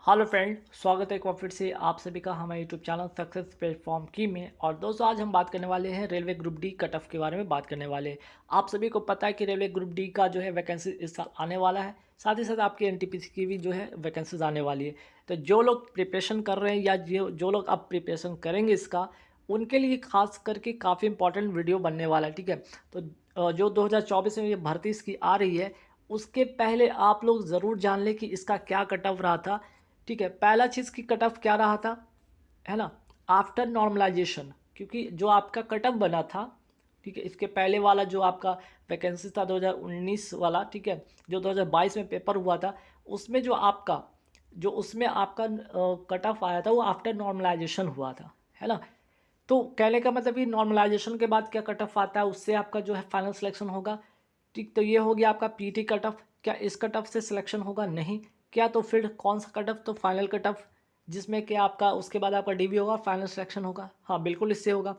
Hello friend, स्वागत है एक बार फिर से आप सभी का हमारे यूट्यूब चैनल सक्सेस प्लेटफॉर्म की में। और दोस्तों, आज हम बात करने वाले हैं railway group D cut off के बारे में बात करने वाले हैं। आप सभी को पता है कि रेलवे ग्रुप डी का जो है वैकेंसी इस साल आने वाला है। साथ ही साथ आपकी एनटीपीसी की भी जो है वैकेंसीज आने वाली है। तो जो लोग प्रिपरेशन कर रहे हैं या जो लोग अब प्रिपरेशन करेंगे इसका, उनके लिए खास करके काफ़ी इंपॉर्टेंट वीडियो बनने वाला है। ठीक है, तो जो 2024 में ये भर्ती इसकी आ रही है, उसके पहले आप लोग ज़रूर जान लें कि इसका क्या कट ऑफ रहा था। ठीक है, पहला चीज़ की कट ऑफ क्या रहा था, है ना, आफ्टर नॉर्मलाइजेशन। क्योंकि जो आपका कट ऑफ बना था, ठीक है, इसके पहले वाला जो आपका वैकेंसी था 2019 वाला, ठीक है, जो 2022 में पेपर हुआ था, उसमें उसमें आपका कट ऑफ आया था वो आफ्टर नॉर्मलाइजेशन हुआ था, है ना। तो कहने का मतलब कि नॉर्मलाइजेशन के बाद क्या कट ऑफ आता है, उससे आपका जो है फाइनल सिलेक्शन होगा। ठीक, तो ये हो गया आपका पीटी कट ऑफ। क्या इस कट ऑफ से सिलेक्शन होगा? नहीं। क्या तो फिर कौन सा कट ऑफ? तो फाइनल कट ऑफ, जिसमें कि आपका उसके बाद आपका डीबी होगा, फाइनल सिलेक्शन होगा। हाँ बिल्कुल, इससे होगा।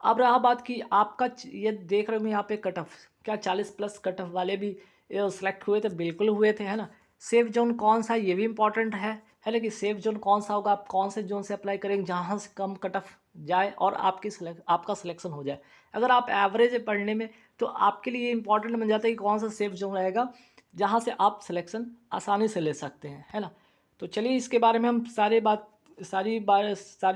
अब रहा बात कि आपका ये देख रहे हो यहाँ पे कट ऑफ, क्या 40 प्लस कट ऑफ वाले भी सिलेक्ट हुए थे? बिल्कुल हुए थे, है ना। सेफ जोन कौन सा, ये भी इंपॉर्टेंट है ना, कि सेफ जोन कौन सा होगा, आप कौन से जोन से अप्लाई करेंगे जहाँ से कम कट ऑफ जाए और आपका सिलेक्शन हो जाए। अगर आप एवरेज है पढ़ने में, तो आपके लिए इंपॉर्टेंट बन जाता है कि कौन सा सेफ जोन रहेगा जहाँ से आप सिलेक्शन आसानी से ले सकते हैं, है ना। तो चलिए इसके बारे में हम सारी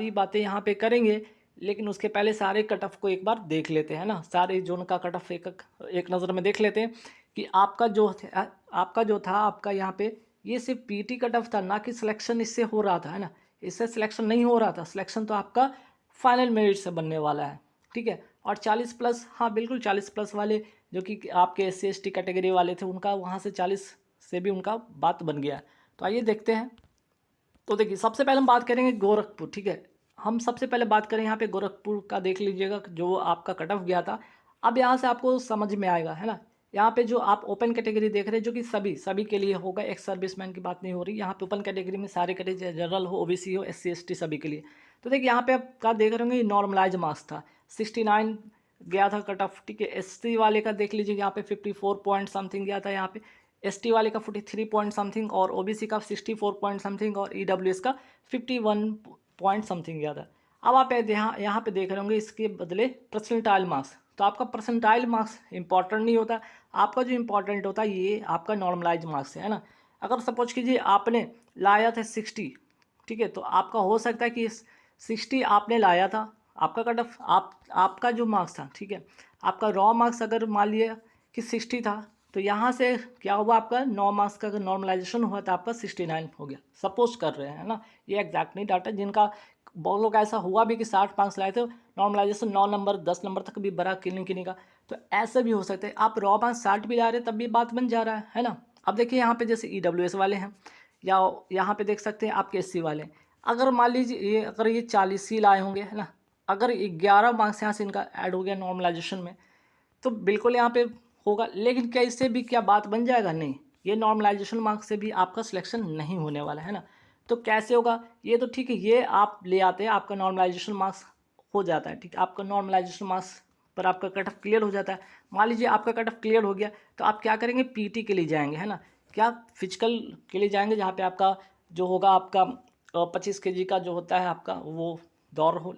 बातें यहाँ पे करेंगे। लेकिन उसके पहले सारे कट ऑफ को एक बार देख लेते हैं ना, सारे जोन का कट ऑफ एक नज़र में देख लेते हैं कि आपका जो था आपका यहाँ पे ये सिर्फ पीटी कट ऑफ था, ना कि सिलेक्शन इससे हो रहा था, है ना। इससे सिलेक्शन नहीं हो रहा था, सिलेक्शन तो आपका फाइनल मेरिट से बनने वाला है। ठीक है, और 40 प्लस, हाँ बिल्कुल 40 प्लस वाले जो कि आपके SC ST कैटेगरी वाले थे, उनका वहाँ से 40 से भी उनका बात बन गया। तो आइए देखते हैं। तो देखिए, सबसे पहले हम बात करेंगे गोरखपुर। ठीक है, हम सबसे पहले बात करें यहाँ पे गोरखपुर का, देख लीजिएगा जो आपका कट ऑफ गया था। अब यहाँ से आपको समझ में आएगा, है ना। यहाँ पे जो आप ओपन कैटेगरी देख रहे हैं, जो कि सभी सभी के लिए होगा, एक सर्विसमैन की बात नहीं हो रही यहाँ पे। ओपन कैटेगरी में सारे कैटेगरी, जनरल हो, OBC हो, SC ST, सभी के लिए। तो देखिए यहाँ पे आपका देख रहे होंगे नॉर्मलाइज मार्क्स था 69 गया था कट ऑफ। ठीक है, SC वाले का देख लीजिए यहाँ पे 54 पॉइंट समथिंग गया था यहाँ पे, ST वाले का 43 पॉइंट समथिंग, और OBC का 64 पॉइंट समथिंग, और EWS का 51 पॉइंट समथिंग गया था। अब आप यहाँ पे देख रहे होंगे इसके बदले परसेंटाइल मार्क्स। तो आपका परसेंटाइल मार्क्स इंपॉर्टेंट नहीं होता, आपका जो इंपॉर्टेंट होता है ये आपका नॉर्मलाइज मार्क्स है ना। अगर सपोज कीजिए आपने लाया था 60, ठीक है, तो आपका हो सकता है कि 60 आपने लाया था, आपका कट ऑफ आपका जो मार्क्स था, ठीक है, आपका रॉ मार्क्स अगर मान लिया कि 60 था, तो यहाँ से क्या हुआ, आपका 9 मार्क्स का अगर नॉर्मलाइजेशन हुआ तो आपका 69 हो गया। सपोज कर रहे हैं ना, ये एग्जैक्ट नहीं डाटा, जिनका बहुत लोग ऐसा हुआ भी कि 60 मार्क्स लाए थे, नॉर्मलाइजेशन 9 नंबर 10 नंबर तक भी बड़ा किन्हीं का। तो ऐसे भी हो सकते हैं, आप रॉ मार्क्स 60 भी ला रहे हैं तब भी बात बन जा रहा है ना। अब देखिए यहाँ पे जैसे EWS वाले हैं, या यहाँ पे देख सकते हैं आपके SC वाले। अगर मान लीजिए अगर ये 40 ही लाए होंगे, है ना, अगर 11 मार्क्स यहाँ से इनका ऐड हो गया नॉर्मलाइजेशन में, तो बिल्कुल यहाँ पे होगा। लेकिन क्या इससे भी क्या बात बन जाएगा? नहीं, ये नॉर्मलाइजेशन मार्क्स से भी आपका सिलेक्शन नहीं होने वाला है ना। तो कैसे होगा? ये तो ठीक है, ये आप ले आते हैं, आपका नॉर्मलाइजेशन मार्क्स हो जाता है। ठीक है, आपका नॉर्मलाइजेशन मार्क्स पर आपका कट ऑफ क्लियर हो जाता है। मान लीजिए आपका कट ऑफ क्लियर हो गया, तो आप क्या करेंगे? PT के लिए जाएंगे, है ना। क्या? फिजिकल के लिए जाएंगे, जहाँ पे आपका जो होगा आपका 25 kg का जो होता है आपका, वो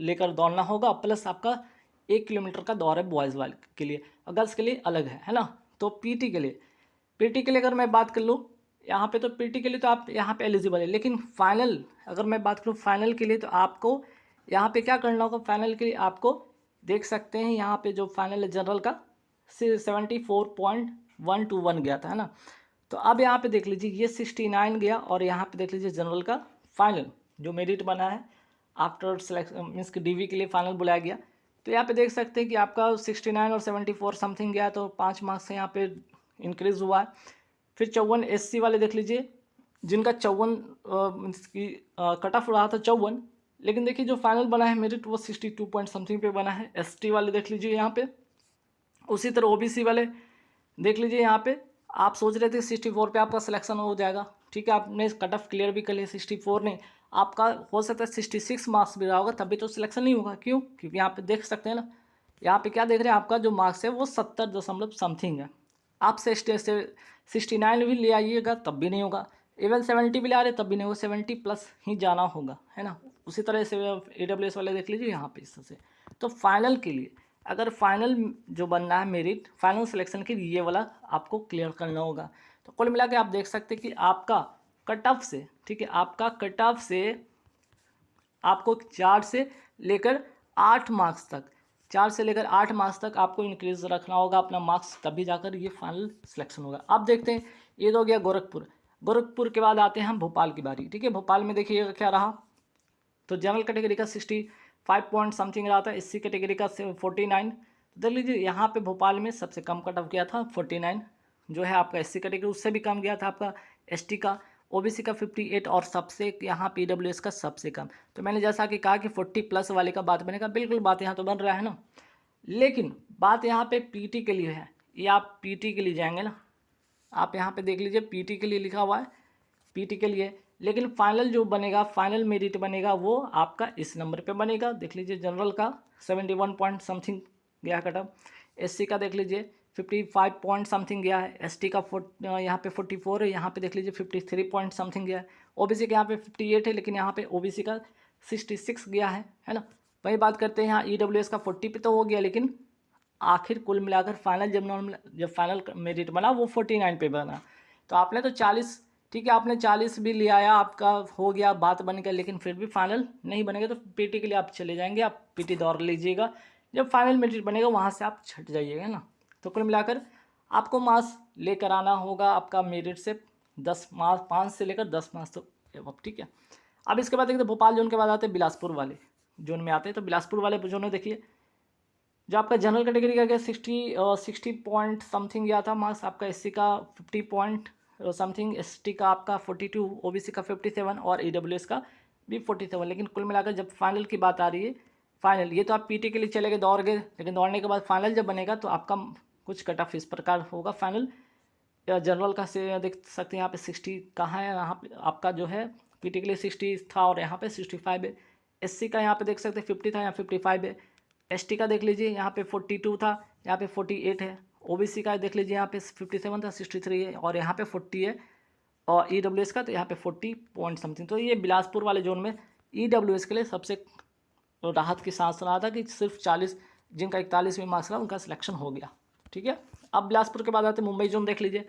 लेकर दौड़ना होगा, प्लस आपका 1 किलोमीटर का दौर है बॉयज़ वाले के लिए, और गर्ल्स के लिए अलग है ना। तो पीटी के लिए अगर मैं बात कर लूँ यहाँ पे, तो पीटी के लिए तो आप यहाँ पे एलिजिबल है। लेकिन फाइनल, अगर मैं बात करूँ फाइनल के लिए, तो आपको यहाँ पे क्या करना होगा? फाइनल के लिए आपको देख सकते हैं यहाँ पे जो फाइनल है जनरल का 74.121 गया था, है ना। तो अब यहाँ पे देख लीजिए ये 69 गया, और यहाँ पे देख लीजिए जनरल का फाइनल जो मेरिट बना है आफ्टर सेलेक्शन, मीन्स कि DV के लिए फाइनल बुलाया गया। तो यहाँ पे देख सकते हैं कि आपका 69 और 74 समथिंग गया, तो 5 मार्क्स से यहाँ पे इंक्रीज़ हुआ है। फिर 54 SC वाले देख लीजिए, जिनका 54 मीन्स की कट ऑफ रहा था 54, लेकिन देखिए जो फाइनल बना है मेरिट वो 62 पॉइंट समथिंग पे बना है। ST वाले देख लीजिए यहाँ पे, उसी तरह OBC वाले देख लीजिए यहाँ पे, आप सोच रहे थे 64 पे आपका सिलेक्शन हो जाएगा, ठीक है, आपने कट ऑफ क्लियर भी कर लिया, 64 नहीं, आपका हो सकता है 66 मार्क्स भी रहा होगा, तब भी तो सिलेक्शन नहीं होगा। क्यों? क्योंकि यहाँ पे देख सकते हैं ना, यहाँ पे क्या देख रहे हैं, आपका जो मार्क्स है वो 70 दशमलव समथिंग है। आप 69 भी ले आइएगा तब भी नहीं होगा, इवन 70 भी ला रहे तब भी नहीं, वो 70 प्लस ही जाना होगा, है ना। उसी तरह से AWS वाले देख लीजिए यहाँ पे इस तरह से। तो फाइनल के लिए अगर फाइनल जो बनना है मेरिट फाइनल सिलेक्शन के लिए ये वाला आपको क्लियर करना होगा। तो कुल मिला के आप देख सकते हैं कि आपका कट ऑफ से, ठीक है, आपका कट ऑफ से आपको 4 से लेकर 8 मार्क्स तक, 4 से लेकर 8 मार्क्स तक आपको इंक्रीज रखना होगा अपना मार्क्स, तभी जाकर ये फाइनल सिलेक्शन होगा। अब देखते हैं, ये तो हो गया गोरखपुर। गोरखपुर के बाद आते हैं हम भोपाल की बारी, ठीक है। भोपाल में देखिएगा क्या रहा, तो जनरल कैटेगरी का 65 पॉइंट समथिंग रहा था, SC कैटेगरी का 49। तो देख लीजिए यहाँ पे भोपाल में सबसे कम कट ऑफ गया था 49, जो है आपका SC कैटेगरी, उससे भी कम गया था आपका ST का, OBC का 58 और सबसे यहाँ PWS का सबसे कम। तो मैंने जैसा कि कहा कि 40 प्लस वाले का बात बनेगा, बिल्कुल बात यहाँ तो बन रहा है ना। लेकिन बात यहाँ पे PT के लिए है, ये आप PT के लिए जाएंगे ना, आप यहाँ पे देख लीजिए PT के लिए लिखा हुआ है, PT के लिए। लेकिन फाइनल जो बनेगा, फाइनल मेरिट बनेगा वो आपका इस नंबर पे बनेगा। देख लीजिए जनरल का 71 पॉइंट समथिंग गया कट ऑफ, SC का देख लीजिए 55 पॉइंट समथिंग गया है, ST का यहाँ पे 44 है, यहाँ पे देख लीजिए 53 पॉइंट समथिंग गया है, OBC का यहाँ पे 58 है, लेकिन यहाँ पे OBC का 66 गया है ना। वही बात करते हैं यहाँ EWS का 40 पे तो हो गया, लेकिन आखिर कुल मिलाकर फाइनल जब फाइनल मेरिट बना वो 49 पे बना। तो आपने तो 40, ठीक है, आपने 40 भी ले आया, आपका हो गया, बात बन गया, लेकिन फिर भी फाइनल नहीं बनेगा तो PT के लिए आप चले जाएंगे, आप PT दौड़ लीजिएगा, जब फाइनल मेरिट बनेगा वहाँ से आप छट जाइएगा ना। तो कुल मिलाकर आपको मार्क्स लेकर आना होगा आपका मेरिट से 10 मार्क्स, 5 से लेकर 10 मार्क्स तो अब, ठीक है। अब इसके बाद देखिए भोपाल जोन के बाद आते हैं बिलासपुर वाले जोन में आते हैं। तो बिलासपुर वाले जोन में देखिए जो आपका जनरल कैटेगरी का गया 60 पॉइंट समथिंग गया था मार्क्स, आपका SC का 50 पॉइंट समथिंग, ST का आपका 42, OBC का 57 और EWS का भी 47। लेकिन कुल मिलाकर जब फाइनल की बात आ रही है, फाइनल ये तो आप PT के लिए चले गए, दौड़ गए, लेकिन दौड़ने के बाद फाइनल जब बनेगा तो आपका कुछ कट ऑफ इस प्रकार होगा। फाइनल जनरल का से देख सकते हैं यहाँ पे 60 कहाँ है, यहाँ पे आपका जो है PT के लिए 60 था और यहाँ पे 65 है। SC का यहाँ पे देख सकते हैं 50 था, यहाँ 55 है। ST का देख लीजिए यहाँ पे 42 था, यहाँ पे 48 है। OBC का देख लीजिए यहाँ पे 57 था, 63 है और यहाँ पे 40 है। और EWS का तो यहाँ पे 40 पॉइंट समथिंग। तो ये बिलासपुर वाले जोन में EWS के लिए सबसे राहत की सांस रहा था कि सिर्फ 40, जिनका 41 मार्क्स रहा उनका सिलेक्शन हो गया, ठीक है। अब बिलासपुर के बाद आते हैं मुंबई जोन, देख लीजिए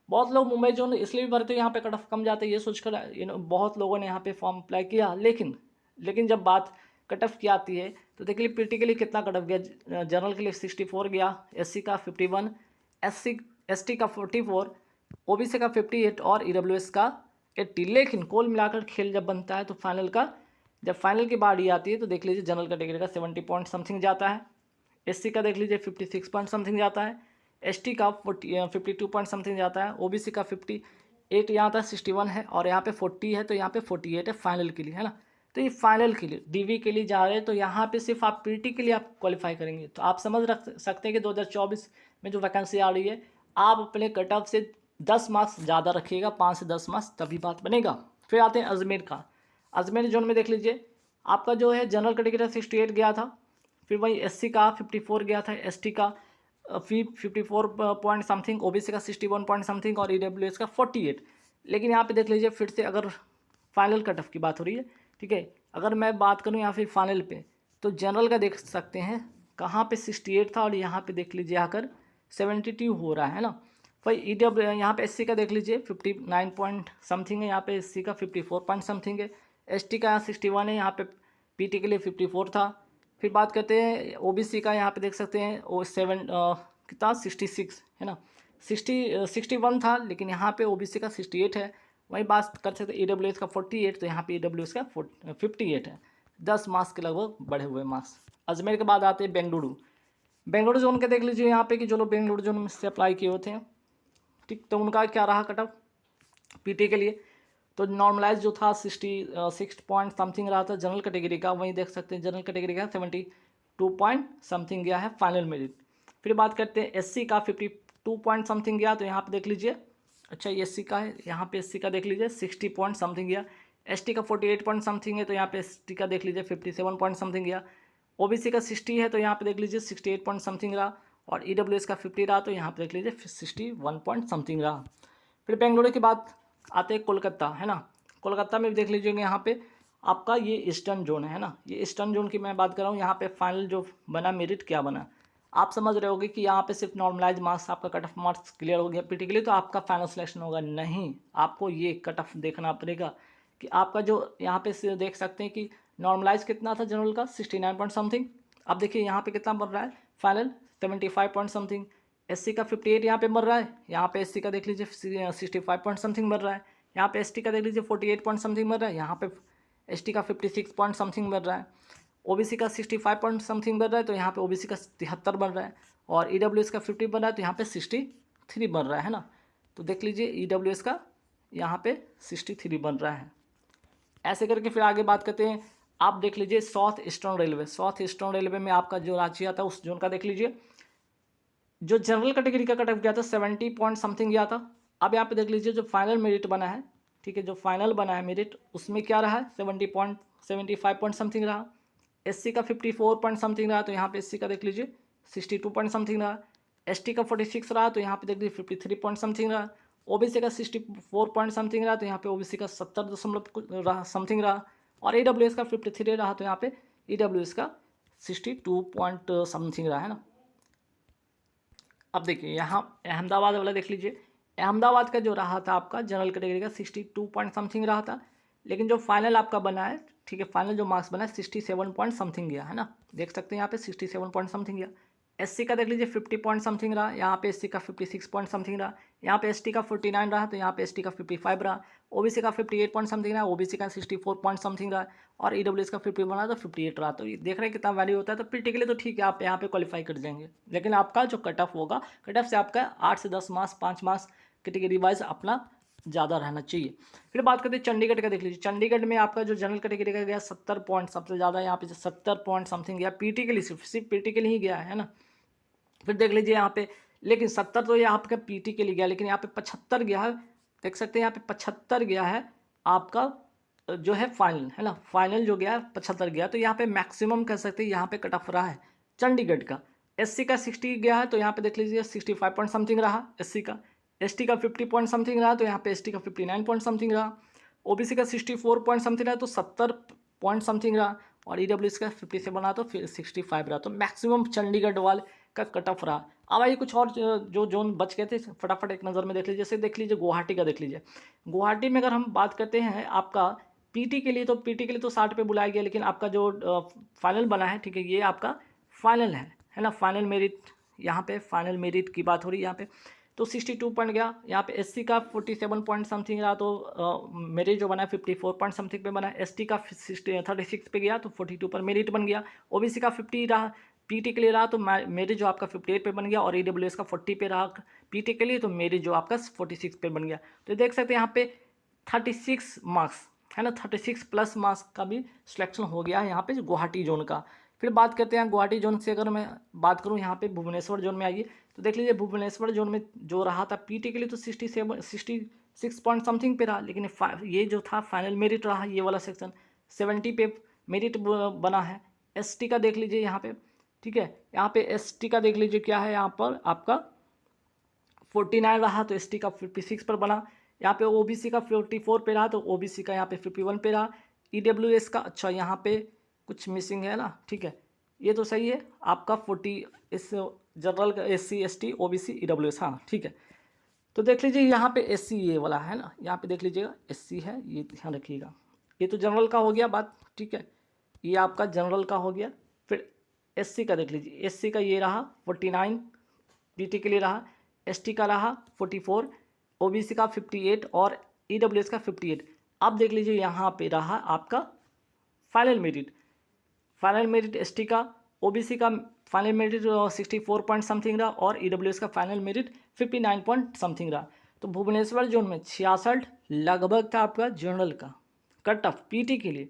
बहुत लोग मुंबई जोन इसलिए भी भरते हैं, यहाँ पे कट ऑफ कम जाते हैं ये सोचकर बहुत लोगों ने यहाँ पे फॉर्म अप्लाई किया, लेकिन जब बात कट ऑफ की आती है तो देख लीजिए PT के लिए कितना कट ऑफ गया, जनरल के लिए 64 गया, SC का 51, ST का 44, OBC का 58 और EWS का 80। लेकिन कुल मिलाकर खेल जब बनता है तो जब फाइनल की बारी आती है तो देख लीजिए जनरल कैटेगरी का 70 पॉइंट समथिंग जाता है, SC का देख लीजिए 56 पॉइंट समथिंग जाता है, ST का 52 पॉइंट समथिंग जाता है, OBC का 58 यहाँ था, 61 है और यहाँ पे 40 है, तो यहाँ पे 48 है फाइनल के लिए, है ना। तो ये फाइनल के लिए DV के लिए जा रहे हैं, तो यहाँ पे सिर्फ आप PT के लिए आप क्वालिफाई करेंगे। तो आप समझ रख सकते हैं कि 2024 में जो वैकेंसी आ रही है, आप अपने कट ऑफ से 10 मार्क्स ज़्यादा रखिएगा, 5 से 10 मार्क्स, तभी बात बनेगा। फिर आते हैं अजमेर का। अजमेर जोन में देख लीजिए आपका जो है जनरल कैटेगरी 68 गया था, फिर वही SC का 54 गया था, ST का 54 पॉइंट समथिंग, OBC का 61 पॉइंट समथिंग और EWS का 48। लेकिन यहाँ पे देख लीजिए फिर से अगर फाइनल कट ऑफ की बात हो रही है, ठीक है, अगर मैं बात करूँ यहाँ फिर फाइनल पे तो जनरल का देख सकते हैं कहाँ पे 68 था और यहाँ पे देख लीजिए आकर 72 हो रहा है ना। भाई यहाँ पे SC का देख लीजिए 59 पॉइंट समथिंग है, यहाँ पे SC का 54 पॉइंट समथिंग है, ST का 61 है, यहाँ पे PT के लिए 54 था। फिर बात करते हैं OBC का, यहाँ पे देख सकते हैं कितना 66 है ना, 61 था, लेकिन यहाँ पे OBC का 68 है। वही बात कर सकते हैं EWS का 48, तो यहाँ पे EWS का 58 है, 10 मार्क्स के लगभग बढ़े हुए मार्क्स। अजमेर के बाद आते हैं बेंगलुरु जोन के देख लीजिए यहाँ पे कि जो लोग बेंगलुरु जोन में से अप्लाई किए होते हैं, ठीक, तो उनका क्या रहा कट ऑफ PT के लिए, तो नॉर्मलाइज जो था 66 पॉइंट समथिंग रहा था जनरल कैटेगरी का, वहीं देख सकते हैं जनरल कैटेगरी का 72 पॉइंट समथिंग गया है फाइनल मेरिट। फिर बात करते हैं SC का 52 पॉइंट समथिंग गया, तो यहाँ पे देख लीजिए, अच्छा ये SC का है, यहाँ पे SC का देख लीजिए 60 पॉइंट समथिंग गया, ST का 48 पॉइंट समथिंग है, तो यहाँ पे ST का देख लीजिए 57 पॉइंट समथिंग गया, OBC का 60 है, तो यहाँ पे देख लीजिए 68 पॉइंट समथिंग रहा और EWS का 50 रहा, तो यहाँ पे देख लीजिए 61 पॉइंट समथिंग रहा। फिर बेंगलुरु की बात आते हैं कोलकाता, है ना। कोलकाता में भी देख लीजिएगा यहाँ पे आपका ये ईस्टर्न जोन है ना। ये ईस्टर्न जोन की मैं बात कर रहा हूँ। यहाँ पे फाइनल जो बना मेरिट क्या बना, आप समझ रहे होगे कि यहाँ पे सिर्फ नॉर्मलाइज मार्क्स, आपका कट ऑफ मार्क्स क्लियर हो गया पीटी के लिए तो आपका फाइनल सिलेक्शन होगा, नहीं। आपको ये कट ऑफ देखना पड़ेगा कि आपका जो यहाँ पे से देख सकते हैं कि नॉर्मलाइज कितना था जनरल का 69 पॉइंट समथिंग। अब देखिए यहाँ पे कितना बन रहा है फाइनल 75 पॉइंट समथिंग। एससी का 58 यहाँ पे बन रहा है, यहाँ पे एससी का देख लीजिए 65 पॉइंट समथिंग बन रहा है, यहाँ पे एसटी का देख लीजिए 48 पॉइंट समथिंग बन रहा है, यहाँ पे एसटी का 56 पॉइंट समथिंग बन रहा है, ओबीसी का 65 पॉइंट समथिंग बन रहा है, तो यहाँ पे ओबीसी का 73 बन रहा है, और ईडब्ल्यूएस का 50 बन रहा है, तो यहाँ पे 63 बन रहा है ना। तो देख लीजिए ईडब्ल्यूएस का यहाँ पे 63 बन रहा है। ऐसे करके फिर आगे बात करते हैं। आप देख लीजिए south eastern railway, south eastern railway में आपका जो राज्य आता है उस जोन का देख लीजिए। जो जनरल कैटेगरी का कट ऑफ गया था 70 पॉइंट समथिंग गया था। अब यहाँ पे देख लीजिए जो फाइनल मेरिट बना है, ठीक है, जो फाइनल बना है मेरिट उसमें क्या रहा है 75 पॉइंट समथिंग रहा। एससी का 54 पॉइंट समथिंग रहा, तो यहाँ पे एससी का देख लीजिए 62 पॉइंट समथिंग रहा। एसटी का 46 रहा, तो यहाँ पे देख लीजिए 53 पॉइंट समथिंग रहा। ओबीसी का 64 पॉइंट समथिंग रहा, तो यहाँ पे ओबीसी का 70 रहा समथिंग रहा। और ईडब्ल्यूएस का 53 रहा, तो यहाँ पे ईडब्ल्यूएस का 62 पॉइंट समथिंग रहा है ना। अब देखिए यहाँ अहमदाबाद वाला देख लीजिए, अहमदाबाद का जो रहा था आपका जनरल कैटेगरी का 62 पॉइंट समथिंग रहा था, लेकिन जो फाइनल आपका बना है, ठीक है, फाइनल जो मार्क्स बना है 67 पॉइंट समथिंग गया है ना। देख सकते हैं यहाँ पे 67 पॉइंट समथिंग गया। एससी का देख लीजिए 50 पॉइंट समथिंग रहा, यहाँ पे एससी का 56 पॉइंट समथिंग रहा, यहाँ पे एसटी का 49 रहा, तो यहाँ पे एसटी का 55 रहा। ओबीसी का 58 पॉइंट समथिंग रहा, ओबीसी का 64 पॉइंट समथिंग रहा, और ईडब्ल्यूएस का 50 बना तो 58 रहा। तो ये देख रहे हैं कितना वैल्यू होता है। तो प्रैक्टिकली तो ठीक है, आप यहाँ पे क्वालिफाई कर जाएंगे, लेकिन आपका जो कट ऑफ होगा, कट ऑफ से आपका 8 से 10 मार्क्स 5 मार्क्स कैटेगरी वाइज अपना ज़्यादा रहना चाहिए। फिर बात करते हैं चंडीगढ़ का, देख लीजिए चंडीगढ़ में आपका जो जनरल कैटेगरी का गया 70 पॉइंट सबसे ज़्यादा, यहाँ पे 70 पॉइंट समथिंग गया पीटी के लिए, सिर्फ पीटी के लिए ही गया है ना। फिर देख लीजिए यहाँ पे, लेकिन 70 तो ये आपका पीटी के लिए गया, लेकिन यहाँ पे 75 गया है। देख सकते हैं यहाँ पे 75 गया है आपका जो है फाइनल, है ना। फाइनल जो गया है 75 गया, तो यहाँ पे मैक्सिमम कह सकते हैं यहाँ पे कट ऑफ रहा है चंडीगढ़ का। एससी का 60 गया है, तो यहाँ पे देख लीजिए 65 पॉइंट समथिंग रहा एससी का। एसटी का 50 पॉइंट समथिंग रहा, तो यहाँ पे एसटी का 59 पॉइंट समथिंग रहा। ओबीसी का 64 पॉइंट समथिंग रहा, तो 70 पॉइंट समथिंग रहा। और ईडब्ल्यूएस का 57 रहा, तो फिर 65 रहा। तो मैक्सिमम चंडीगढ़ वाले का कट ऑफ रहा। अब आइए कुछ और जो जोन बच गए थे फटाफट एक नज़र में देख लीजिए। जैसे देख लीजिए गुवाहाटी का, देख लीजिए गुवाहाटी में अगर हम बात करते हैं आपका पीटी के लिए, तो पीटी के लिए तो 60 पे बुलाया गया, लेकिन आपका जो फाइनल बना है, ठीक है, ये आपका फाइनल है ना। फाइनल मेरिट, यहाँ पे फाइनल मेरिट की बात हो रही है यहाँ पे, तो 62 पॉइंट गया। यहाँ पे एससी का 47 पॉइंट समथिंग रहा, तो मेरिट जो बना है 54 पॉइंट समथिंग पे बना है। एसटी का 36 पे गया, तो 42 पर मेरिट बन गया। ओबीसी का 50 रहा, पीटी के लिए रहा, तो मेरिट जो आपका 58 पे बन गया। और ईडब्ल्यूएस का 40 पे रहा पीटी के लिए, तो मेरिट जो आपका 46 पे बन गया। तो देख सकते हैं यहाँ पे 36 मार्क्स है ना, 36 प्लस मार्क्स का भी सिलेक्शन हो गया है यहाँ पे गुवाहाटी जोन का। फिर बात करते हैं गुवाहाटी जोन से, अगर मैं बात करूँ यहाँ पे भुवनेश्वर जोन में आइए, तो देख लीजिए भुवनेश्वर जोन में जो रहा था पीटी के लिए, तो 66 पॉइंट समथिंग पे रहा, लेकिन ये जो था फाइनल मेरिट रहा, ये वाला सेक्शन 70 पे मेरिट बना है। एसटी का देख लीजिए यहाँ पे, ठीक है, यहाँ पे एसटी का देख लीजिए क्या है, यहाँ पर आपका 49 रहा, तो एसटी का 56 पर बना। यहाँ पे ओबीसी का 44 पे रहा, तो ओबीसी का यहाँ पे 51 पे रहा। ईडब्ल्यूएस का, अच्छा यहाँ पे कुछ मिसिंग है ना, ठीक है, ये तो सही है आपका 40 इस जनरल का एससी एसटी ओबीसी ईडब्ल्यूएस, हाँ ठीक है। तो देख लीजिए यहाँ पे एससी ये वाला है ना, यहाँ पे देख लीजिएगा एससी है, ये ध्यान रखिएगा। ये तो जनरल का हो गया बात, ठीक है, ये आपका जनरल का हो गया। फिर एससी का देख लीजिए, एससी का ये रहा 49 पीटी के लिए रहा, एसटी का रहा 44, ओबीसी का 58 और ईडब्ल्यूएस का 58। अब देख लीजिए यहाँ पे रहा आपका final merit. Final merit ST का, ओबीसी का फाइनल मेरिट 64 पॉइंट समथिंग रहा, और ईडब्ल्यूएस का फाइनल मेरिट 59 पॉइंट समथिंग रहा। तो भुवनेश्वर जोन में 66 लगभग था आपका जनरल का कट ऑफ पीटी के लिए।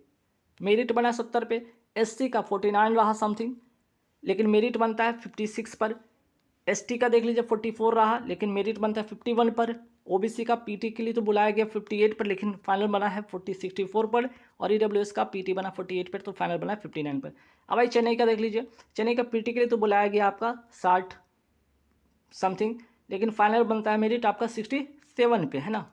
मेरिट बना 70 पे, एससी का 49 रहा समथिंग, लेकिन मेरिट बनता है 56 पर। एसटी का देख लीजिए 44 रहा, लेकिन मेरिट बनता है 51 पर। ओबीसी का पीटी के लिए तो बुलाया गया 58 पर, लेकिन फाइनल बना है 64 पर। और ईडब्ल्यूएस का पीटी बना 48 पर, तो फाइनल बना है 59 पर। अब भाई चेन्नई का देख लीजिए, चेन्नई का पीटी के लिए तो बुलाया गया आपका 60 समथिंग, लेकिन फाइनल बनता है मेरिट आपका 67 पे, है ना।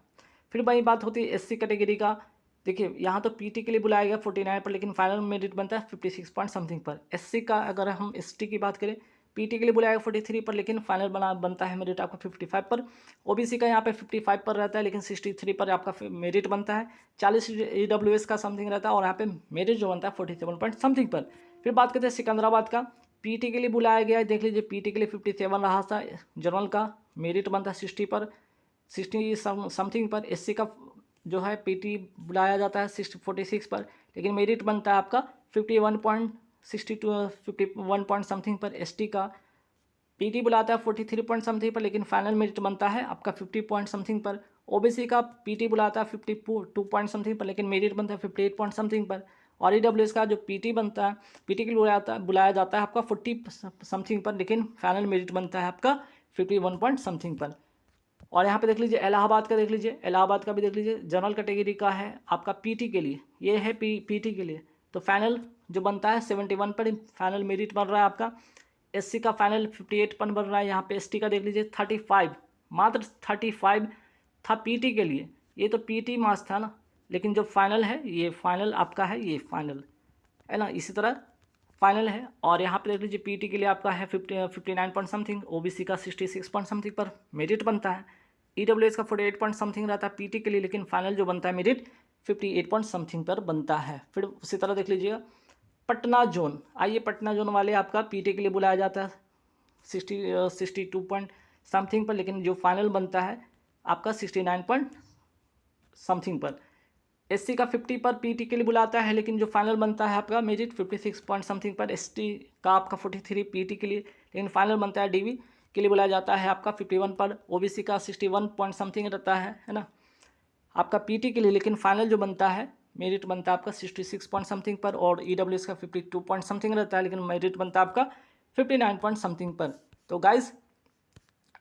फिर वही बात होती है एससी कैटेगरी का। देखिए यहाँ तो पीटी के लिए बुलाया गया 49 पर, लेकिन फाइनल मेरिट बनता है 56 पॉइंट समथिंग पर। एससी का अगर हम एसटी की बात करें, पीटी के लिए बुलाया 43 पर, लेकिन फाइनल बनता है मेरिट आपका 55 पर। ओबीसी का यहाँ पे 55 पर रहता है, लेकिन 63 पर आपका मेरिट बनता है। 40 ईडब्ल्यूएस का समथिंग रहता है, और यहाँ पे मेरिट जो बनता है 47 पॉइंट समथिंग पर। फिर बात करते हैं सिकंदराबाद का। पीटी के लिए बुलाया गया है, देख लीजिए पीटी के लिए 57 रहा था। जनरल का मेरिट बनता है 60 पर, 60 समथिंग पर। एससी का जो है पीटी बुलाया जाता है 46 पर, लेकिन मेरिट बनता है आपका 51 पॉइंट समथिंग पर। एसटी का पीटी बुलाता है 43 पॉइंट समथिंग पर, लेकिन फाइनल मेरिट बनता है आपका 50 पॉइंट समथिंग पर। ओबीसी का पीटी बुलाता है 52 पॉइंट समथिंग पर, लेकिन मेरिट बनता है 58 पॉइंट समथिंग पर। और ईडब्ल्यूएस का जो पीटी बनता है, पीटी के लिए बुलाया जाता है आपका 40 समथिंग पर, लेकिन फाइनल मेरिट बनता है आपका 51 पॉइंट समथिंग पर। और यहाँ पे देख लीजिए इलाहाबाद का, देख लीजिए इलाहाबाद का भी देख लीजिए, जनरल कैटेगरी का है आपका पीटी के लिए, ये है पीटी के लिए। तो फाइनल जो बनता है 71 पर फाइनल मेरिट बन रहा है आपका। एससी का फाइनल 58 पर बन रहा है। यहाँ पे एसटी का देख लीजिए 35, मात्र 35 था पीटी के लिए। ये तो पीटी मार्क्स था ना, लेकिन जो फाइनल है ये फाइनल आपका है, ये फाइनल है ना, इसी तरह फाइनल है। और यहाँ पे देख लीजिए पीटी के लिए आपका है 59 पॉइंट समथिंग, ओबीसी का 66 पॉइंट समथिंग पर मेरिट बनता है। ईडब्ल्यूएस का 48 पॉइंट समथिंग रहता है पीटी के लिए, लेकिन फाइनल जो बनता है मेरिट 58 पॉइंट समथिंग पर बनता है। फिर उसी तरह देख लीजिएगा पटना जोन, आइए पटना जोन वाले आपका पीटी के लिए बुलाया जाता है 62 पॉइंट समथिंग पर, लेकिन जो फाइनल बनता है आपका 69 पॉइंट समथिंग पर। एससी का 50 पर पीटी के लिए बुलाता है, लेकिन जो फाइनल बनता है आपका मेरिट 56 पॉइंट समथिंग पर। एसटी का आपका 43 पीटी के लिए, लेकिन फाइनल बनता है डीवी के लिए बुलाया जाता है आपका 51 पर। ओबीसी का 61 पॉइंट समथिंग रहता है ना आपका पीटी के लिए, लेकिन फाइनल जो बनता है मेरिट बनता है आपका 66 पॉइंट समथिंग पर। और ईडब्ल्यूएस का 52 पॉइंट समथिंग रहता है, लेकिन मेरिट बनता है आपका 59 पॉइंट समथिंग पर। तो गाइज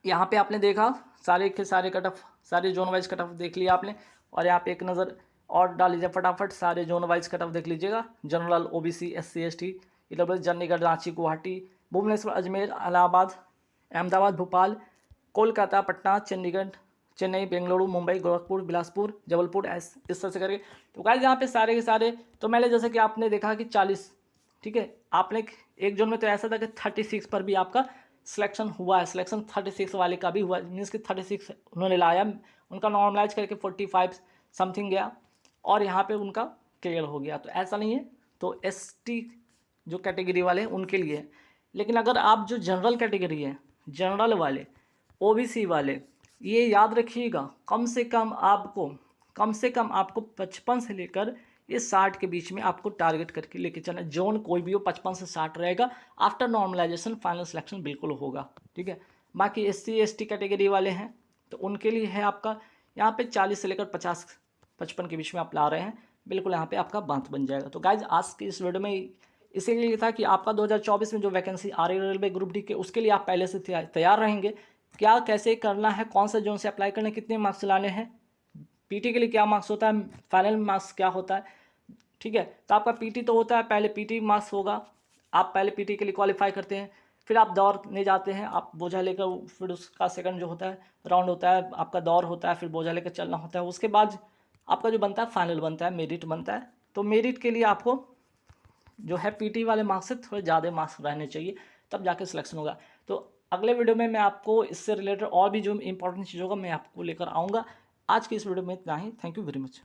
यहाँ पे आपने देखा सारे के सारे कट ऑफ, सारे जोन वाइज कट ऑफ देख लिया आपने। और यहाँ पे एक नज़र और डाल लीजिए फटाफट, सारे जोन वाइज कट ऑफ देख लीजिएगा। General, OBC, SC, ST, EWS, Chandigarh, Ranchi, Guwahati, Bhubaneswar, Ajmer, Allahabad, Ahmedabad, Bhopal, Kolkata, Patna, Chandigarh, Chennai, Bengaluru, Mumbai, Gorakhpur, Bilaspur, Jabalpur, इस तरह से करके। तो गाइस यहाँ पे सारे के सारे, तो मैंने जैसे कि आपने देखा कि 40, ठीक है, आपने एक जोन में तो ऐसा था कि 36 पर भी आपका सिलेक्शन हुआ है। सिलेक्शन 36 वाले का भी हुआ, मीन्स कि 36 उन्होंने लाया, उनका नॉर्मलाइज करके 45 समथिंग गया, और यहाँ पे उनका क्लियर हो गया। तो ऐसा नहीं है, तो एसटी जो कैटेगरी वाले हैं उनके लिए है। लेकिन अगर आप जो जनरल कैटेगरी है, जनरल वाले, ओबीसी वाले, ये याद रखिएगा कम से कम आपको 55 से लेकर ये 60 के बीच में आपको टारगेट करके लेके चलना। जोन कोई भी हो 55 से 60 रहेगा। आफ्टर नॉर्मलाइजेशन फाइनल सिलेक्शन बिल्कुल होगा, ठीक है। बाकी एससी एसटी कैटेगरी वाले हैं तो उनके लिए है आपका यहाँ पे 40 से लेकर 55 के बीच में आप ला रहे हैं, बिल्कुल यहाँ पे आपका बात बन जाएगा। तो गाइज आज की इस वीडियो में इसीलिए था कि आपका 2024 में जो वैकेंसी आ रही है रेलवे ग्रुप डी के, उसके लिए आप पहले से तैयार रहेंगे। क्या कैसे करना है, कौन सा जोन से अप्लाई करना है, कितने मार्क्स लाने हैं, पीटी के लिए क्या मार्क्स होता है, फाइनल मार्क्स क्या होता है, ठीक है। तो आपका पीटी तो होता है, पहले पीटी मार्क्स होगा, आप पहले पीटी के लिए क्वालिफाई करते हैं, फिर आप दौड़ने जाते हैं, आप बोझा लेकर, फिर उसका सेकंड जो होता है राउंड होता है आपका दौड़ होता है, फिर बोझा लेकर चलना होता है। उसके बाद आपका जो बनता है फाइनल बनता है, मेरिट बनता है। तो मेरिट के लिए आपको जो है पीटी वाले मार्क्स से थोड़े ज़्यादा मार्क्स रहने चाहिए, तब जाके सिलेक्शन होगा। तो अगले वीडियो में मैं आपको इससे रिलेटेड और भी जो इंपॉर्टेंट चीज़ होगा मैं आपको लेकर आऊँगा। आज की इस वीडियो में इतना ही। Thank you very much.